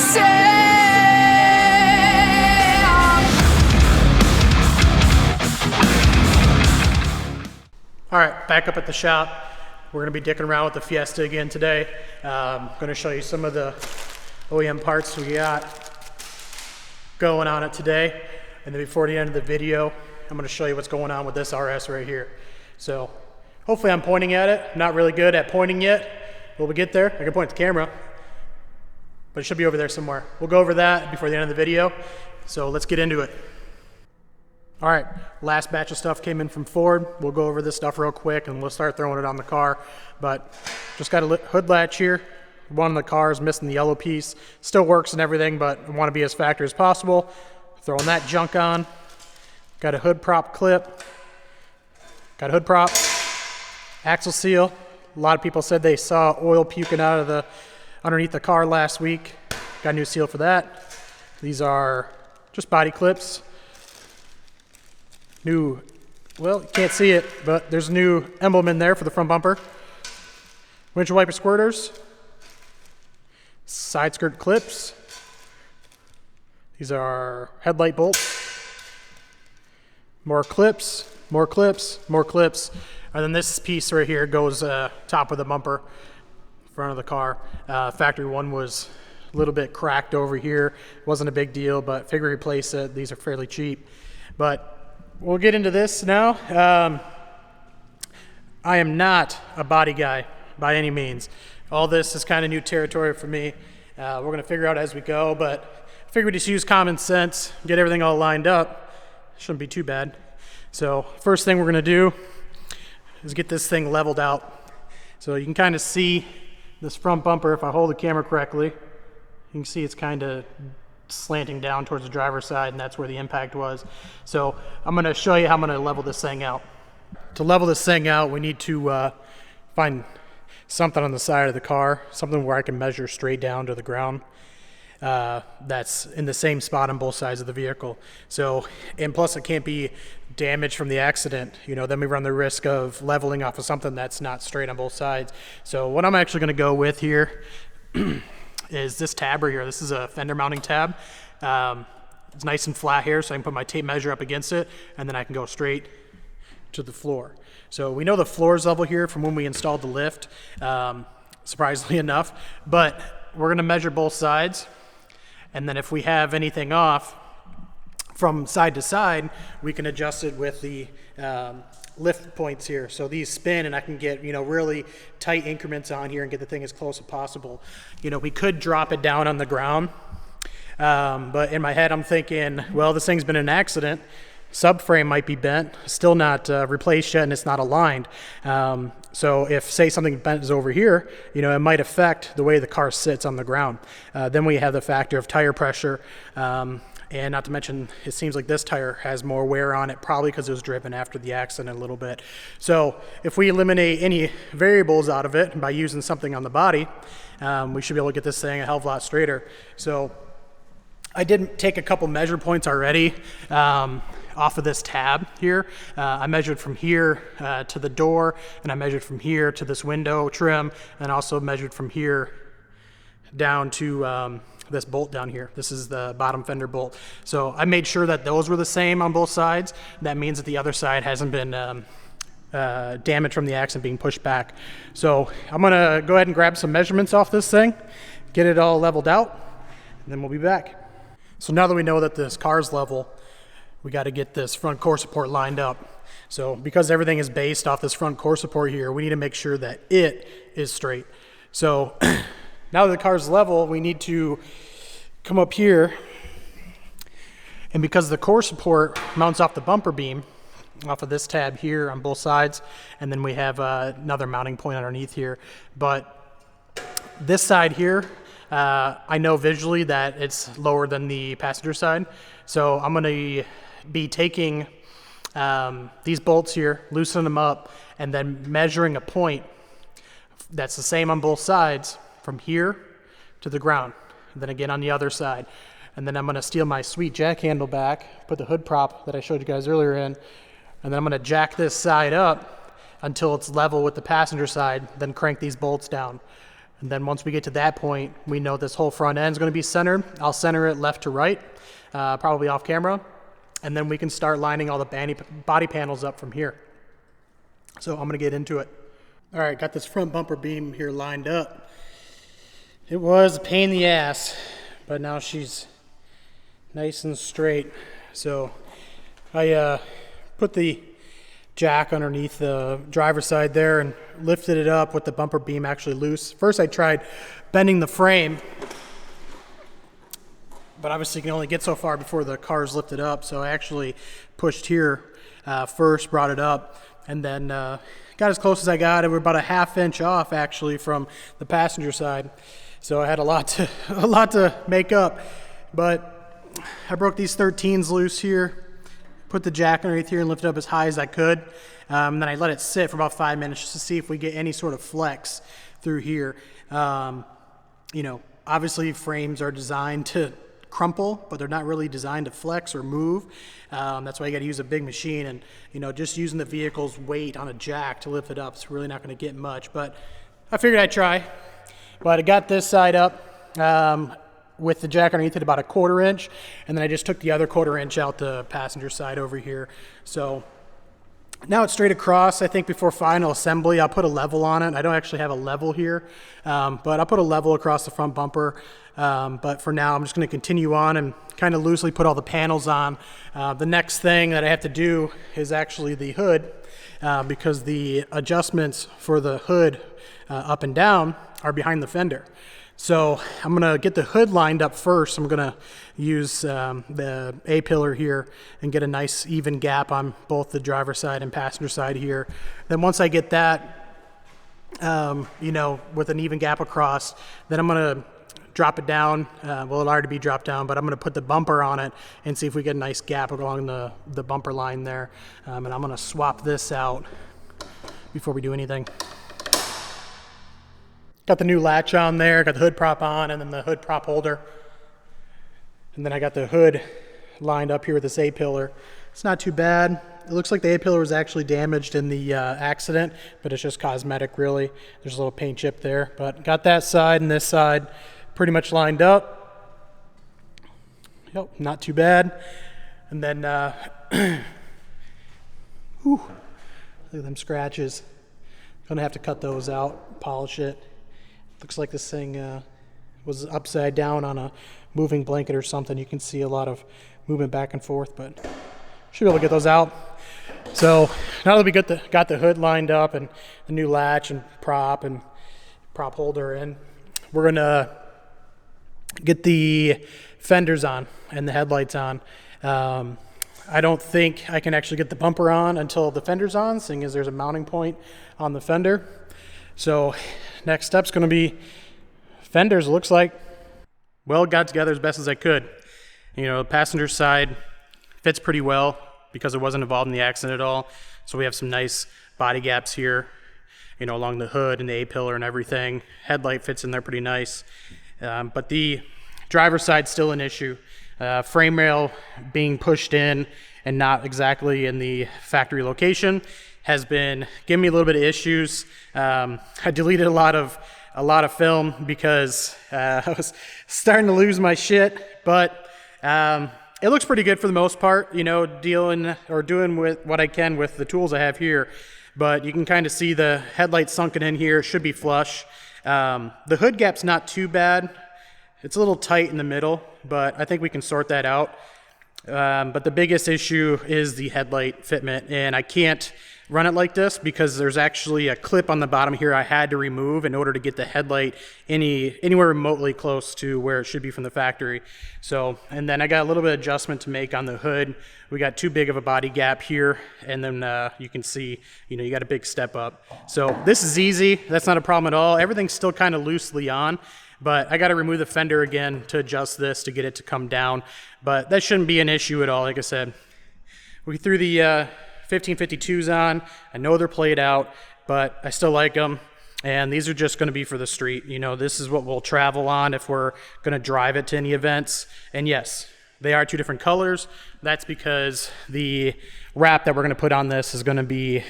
All right, back up at the shop. We're gonna be dicking around with the Fiesta again today. I'm gonna show you some of the OEM parts we got going on it today. And then before the end of the video, I'm gonna show you what's going on with this RS right here. So hopefully I'm pointing at it. I'm not really good at pointing yet. Will we get there? I can point at the camera, but it should be over there somewhere. We'll go over that before the end of the video. So let's get into it. All right, last batch of stuff came in from Ford. We'll go over this stuff real quick and we'll start throwing it on the car. But just got a hood latch here. One of the cars missing the yellow piece. Still works and everything, but I want to be as factory as possible. Throwing that junk on. Got a hood prop clip. Got a hood prop. Axle seal. A lot of people said they saw oil puking out of underneath the car last week. Got a new seal for that. These are just body clips. New, well, you can't see it, but there's a new emblem in there for the front bumper. Windshield wiper squirters. Side skirt clips. These are headlight bolts. More clips, more clips, more clips. And then this piece right here goes top of the bumper, front of the car. Factory one was a little bit cracked over here. Wasn't a big deal, but figure replace it. These are fairly cheap. But we'll get into this now. I am not a body guy by any means. All this is kind of new territory for me. We're going to figure out as we go, but I figured just use common sense, get everything all lined up. Shouldn't be too bad. So first thing we're going to do is get this thing leveled out. So you can kind of see this front bumper. If I hold the camera correctly, you can see it's kind of slanting down towards the driver's side, and that's where the impact was. So I'm going to show you how I'm going to level this thing out. To level this thing out, we need to find something on the side of the car, something where I can measure straight down to the ground. That's in the same spot on both sides of the vehicle. So, and plus it can't be damaged from the accident. You know, then we run the risk of leveling off of something that's not straight on both sides. So what I'm actually going to go with here is this tab right here. This is a fender mounting tab. It's nice and flat here, so I can put my tape measure up against it, and then I can go straight to the floor. So we know the floor is level here from when we installed the lift, surprisingly enough, but we're gonna measure both sides, and then if we have anything off from side to side, we can adjust it with the lift points here. So these spin and I can get, you know, really tight increments on here and get the thing as close as possible. You know, we could drop it down on the ground, but in my head I'm thinking, well, this thing's been in an accident. Subframe might be bent, still not replaced yet, and it's not aligned. So if, say, something bent is over here, you know, it might affect the way the car sits on the ground. Then we have the factor of tire pressure, and not to mention, it seems like this tire has more wear on it, probably because it was driven after the accident a little bit. So if we eliminate any variables out of it by using something on the body, we should be able to get this thing a hell of a lot straighter. So I did take a couple measure points already off of this tab here. I measured from here to the door, and I measured from here to this window trim, and also measured from here down to this bolt down here. This is the bottom fender bolt. So I made sure that those were the same on both sides. That means that the other side hasn't been damaged from the accident being pushed back. So I'm gonna go ahead and grab some measurements off this thing, get it all leveled out, and then we'll be back. So now that we know that this car's level, we got to get this front core support lined up. So because everything is based off this front core support here, we need to make sure that it is straight. So now that the car's level, we need to come up here, and because the core support mounts off the bumper beam, off of this tab here on both sides, and then we have another mounting point underneath here. But this side here, I know visually that it's lower than the passenger side. So I'm gonna be taking these bolts here, loosening them up, and then measuring a point that's the same on both sides from here to the ground. And then again on the other side. And then I'm gonna steal my sweet jack handle back, put the hood prop that I showed you guys earlier in, and then I'm gonna jack this side up until it's level with the passenger side, then crank these bolts down. And then once we get to that point, we know this whole front end is going to be centered. I'll center it left to right, probably off camera. And then we can start lining all the body panels up from here. So I'm going to get into it. All right, got this front bumper beam here lined up. It was a pain in the ass, but now she's nice and straight. So I put the jack underneath the driver's side there and lifted it up with the bumper beam actually loose. First I tried bending the frame, but obviously you can only get so far before the car is lifted up. So I actually pushed here first, brought it up, and then got as close as I got. It was about a ½ inch off actually from the passenger side. So I had a lot to make up, but I broke these 13s loose here, put the jack underneath here and lifted up as high as I could. Then I let it sit for about 5 minutes just to see if we get any sort of flex through here. You know, obviously frames are designed to crumple, but they're not really designed to flex or move. That's why you got to use a big machine, and you know, just using the vehicle's weight on a jack to lift it up, it's really not going to get much. But I figured I'd try. But I got this side up with the jack underneath it about a 1/4 inch, and then I just took the other 1/4 inch out the passenger side over here. So now it's straight across. I think before final assembly I'll put a level on it. I don't actually have a level here, but I'll put a level across the front bumper. But for now I'm just going to continue on and kind of loosely put all the panels on. The next thing that I have to do is actually the hood, because the adjustments for the hood up and down are behind the fender. So I'm gonna get the hood lined up first. I'm gonna use the A-pillar here and get a nice even gap on both the driver's side and passenger side here. Then once I get that, you know, with an even gap across, then I'm gonna drop it down. Well, it'll already be dropped down, but I'm gonna put the bumper on it and see if we get a nice gap along the bumper line there. And I'm gonna swap this out before we do anything. Got the new latch on there, got the hood prop on, and then the hood prop holder. And then I got the hood lined up here with this A-pillar. It's not too bad. It looks like the A-pillar was actually damaged in the accident, but it's just cosmetic really. There's a little paint chip there, but got that side and this side pretty much lined up. Yep, not too bad. And then, whew, look at them scratches. Gonna have to cut those out, polish it. Looks like this thing was upside down on a moving blanket or something. You can see a lot of movement back and forth, but should be able to get those out. So now that we got the hood lined up and the new latch and prop holder in, we're gonna get the fenders on and the headlights on. I don't think I can actually get the bumper on until the fender's on, seeing as there's a mounting point on the fender. So next step's gonna be fenders. It looks like, well, got together as best as I could. You know, the passenger side fits pretty well because it wasn't involved in the accident at all. So we have some nice body gaps here, you know, along the hood and the A-pillar and everything. Headlight fits in there pretty nice. But the driver's side's still an issue. Frame rail being pushed in and not exactly in the factory location has been giving me a little bit of issues. I deleted a lot of film because I was starting to lose my shit, but it looks pretty good for the most part, you know, doing with what I can with the tools I have here. But you can kind of see the headlight sunken in here. It should be flush. The hood gap's not too bad. It's a little tight in the middle, but I think we can sort that out. But the biggest issue is the headlight fitment, and I can't run it like this because there's actually a clip on the bottom here I had to remove in order to get the headlight anywhere remotely close to where it should be from the factory. So, and then I got a little bit of adjustment to make on the hood. We got too big of a body gap here, and then you can see, you know, you got a big step up. So this is easy. That's not a problem at all. Everything's still kind of loosely on, but I got to remove the fender again to adjust this to get it to come down. But that shouldn't be an issue at all. Like I said, we threw the 1552s on. I know they're played out, but I still like them. And these are just going to be for the street. You know, this is what we'll travel on if we're going to drive it to any events. And yes, they are two different colors. That's because the wrap that we're going to put on this is going to be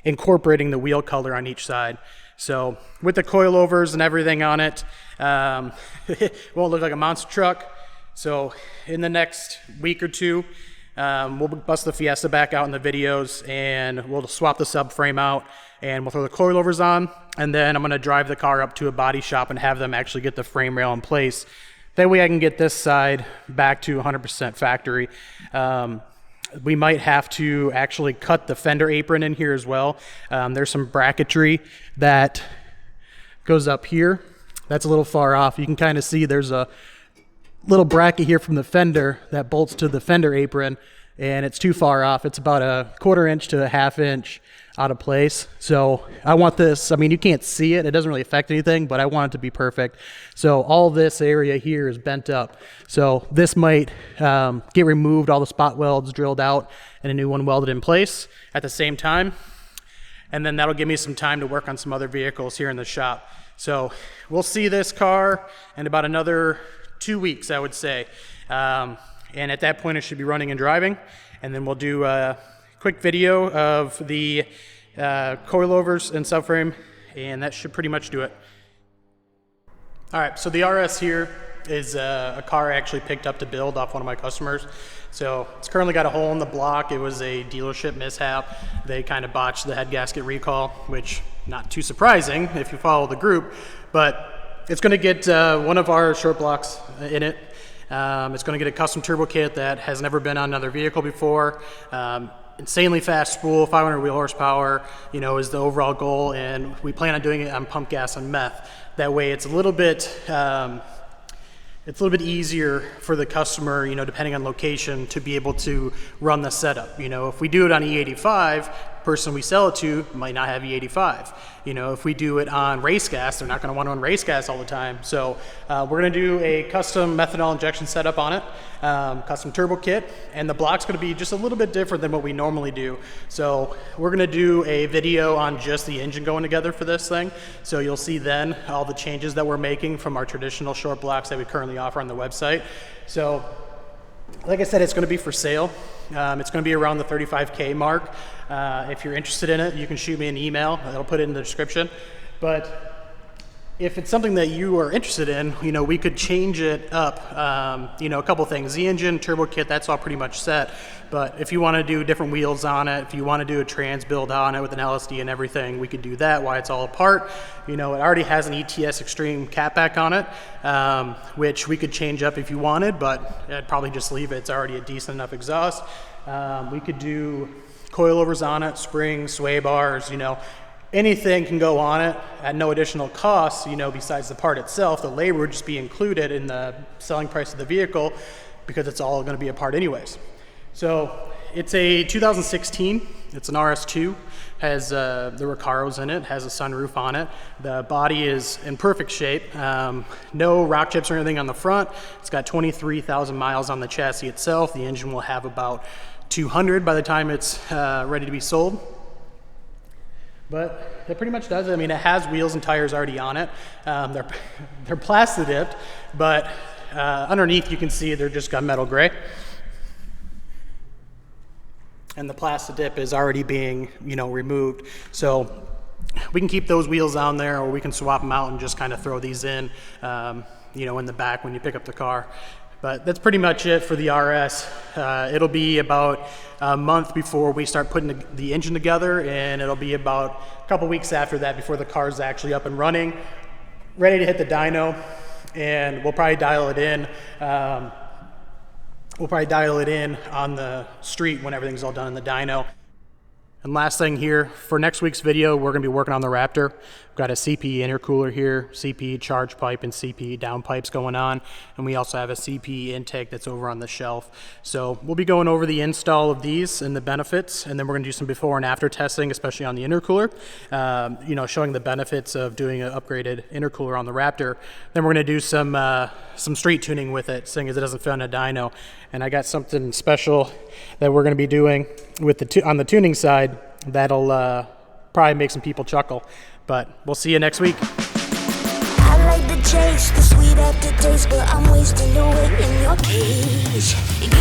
incorporating the wheel color on each side. So with the coilovers and everything on it, it won't look like a monster truck. So in the next week or two, we'll bust the Fiesta back out in the videos, and we'll swap the subframe out, and we'll throw the coilovers on, and then I'm going to drive the car up to a body shop and have them actually get the frame rail in place. That way I can get this side back to 100% factory. We might have to actually cut the fender apron in here as well. There's some bracketry that goes up here. That's a little far off. You can kind of see there's a little bracket here from the fender that bolts to the fender apron, and it's too far off. It's about a 1/4 inch to a 1/2 inch out of place. So I want this, I mean, you can't see it, it doesn't really affect anything, but I want it to be perfect. So all this area here is bent up. So this might get removed, all the spot welds drilled out, and a new one welded in place at the same time. And then that'll give me some time to work on some other vehicles here in the shop. So we'll see this car in about another 2 weeks, I would say. And at that point it should be running and driving. And then we'll do a quick video of the coilovers and subframe, and that should pretty much do it. All right, so the RS here is a car I actually picked up to build off one of my customers. So it's currently got a hole in the block. It was a dealership mishap. They kind of botched the head gasket recall, which not too surprising if you follow the group, but it's gonna get one of our short blocks in it. It's gonna get a custom turbo kit that has never been on another vehicle before. Insanely fast spool, 500 wheel horsepower, you know, is the overall goal, and we plan on doing it on pump gas and meth. That way it's a little bit easier for the customer, you know, depending on location, to be able to run the setup. You know, if we do it on E85, person we sell it to might not have E85. You know, if we do it on race gas, they're not going to want to run race gas all the time. So we're going to do a custom methanol injection setup on it, custom turbo kit, and the block's going to be just a little bit different than what we normally do. So we're going to do a video on just the engine going together for this thing. So you'll see then all the changes that we're making from our traditional short blocks that we currently offer on the website. So like I said, it's going to be for sale. It's going to be around the $35K mark. If you're interested in it, you can shoot me an email. I'll put it in the description. But if it's something that you are interested in, you know, we could change it up. You know, a couple things. The engine, turbo kit, that's all pretty much set. But if you want to do different wheels on it, if you want to do a trans build on it with an LSD and everything, we could do that while it's all apart. You know, it already has an ETS Extreme catback on it, which we could change up if you wanted, but I'd probably just leave it. It's already a decent enough exhaust. We could do coilovers on it, springs, sway bars, you know, anything can go on it at no additional cost, you know, besides the part itself. The labor would just be included in the selling price of the vehicle because it's all going to be a part anyways. So it's a 2016, it's an RS2, has the Recaros in it, has a sunroof on it. The body is in perfect shape, no rock chips or anything on the front. It's got 23,000 miles on the chassis itself. The engine will have about 200 by the time it's ready to be sold. But it pretty much does it. I mean, it has wheels and tires already on it. They're plastic dipped, but underneath you can see they're just gunmetal gray. And the plastic dip is already being, you know, removed. So we can keep those wheels on there, or we can swap them out and just kind of throw these in, you know, in the back when you pick up the car. But that's pretty much it for the RS. It'll be about a month before we start putting the engine together, and it'll be about a couple weeks after that before the car's actually up and running, ready to hit the dyno, and we'll probably dial it in. We'll probably dial it in on the street when everything's all done in the dyno. And last thing here, for next week's video, we're gonna be working on the Raptor. We've got a CP intercooler here, CP charge pipe and CP down pipes going on. And we also have a CP intake that's over on the shelf. So we'll be going over the install of these and the benefits, and then we're gonna do some before and after testing, especially on the intercooler, you know, showing the benefits of doing an upgraded intercooler on the Raptor. Then we're gonna do some street tuning with it, seeing as it doesn't fit on a dyno. And I got something special that we're gonna be doing with on the tuning side that'll probably make some people chuckle, but we'll see you next week. I like the chase, the sweet aftertaste, but I'm wasting away in your cage.